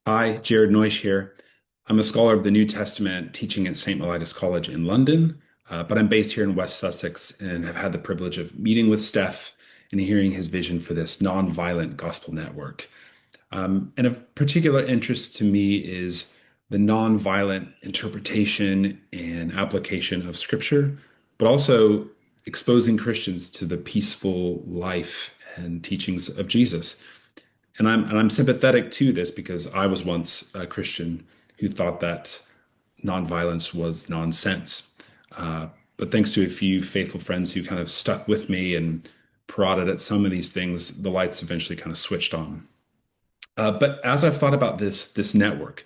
Hi, Jared Neusch here. I'm a scholar of the New Testament teaching at St. Mellitus College in London, but I'm based here in West Sussex and have had the privilege of meeting with Steph and hearing his vision for this nonviolent gospel network. And of particular interest to me is the nonviolent interpretation and application of Scripture, but also exposing Christians to the peaceful life and teachings of Jesus. And I'm sympathetic to this because I was once a Christian who thought that nonviolence was nonsense. Uh, but thanks to a few faithful friends who kind of stuck with me and prodded at some of these things, the lights eventually kind of switched on. But as I've thought about this network,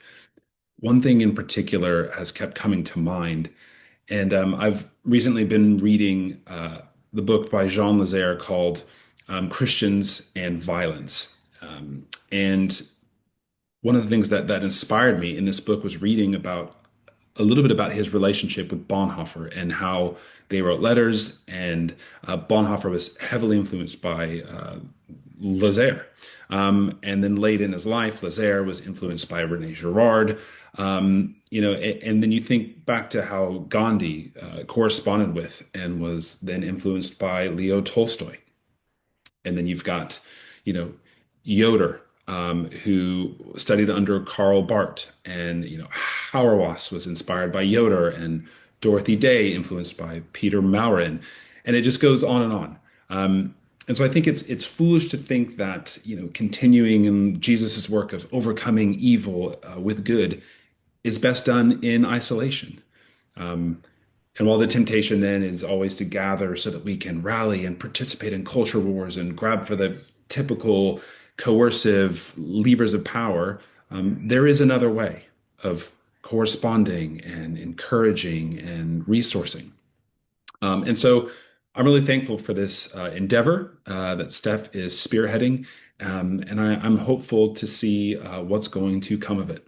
one thing in particular has kept coming to mind, and I've recently been reading the book by Jean Lazare called Christians and Violence. And one of the things that inspired me in this book was reading about a little bit about his relationship with Bonhoeffer and how they wrote letters. And Bonhoeffer was heavily influenced by Lazare. And then late in his life, Lazare was influenced by Rene Girard. And then you think back to how Gandhi corresponded with and was then influenced by Leo Tolstoy. And then you've got, you know, Yoder, who studied under Karl Barth, and Hauerwas was inspired by Yoder, and Dorothy Day influenced by Peter Maurin, and it just goes on and on. And so I think it's foolish to think that continuing in Jesus's work of overcoming evil with good is best done in isolation. Um, and while the temptation then is always to gather so that we can rally and participate in culture wars and grab for the typical coercive levers of power, there is another way of corresponding and encouraging and resourcing. And so I'm really thankful for this endeavor that Steph is spearheading, and I'm hopeful to see what's going to come of it.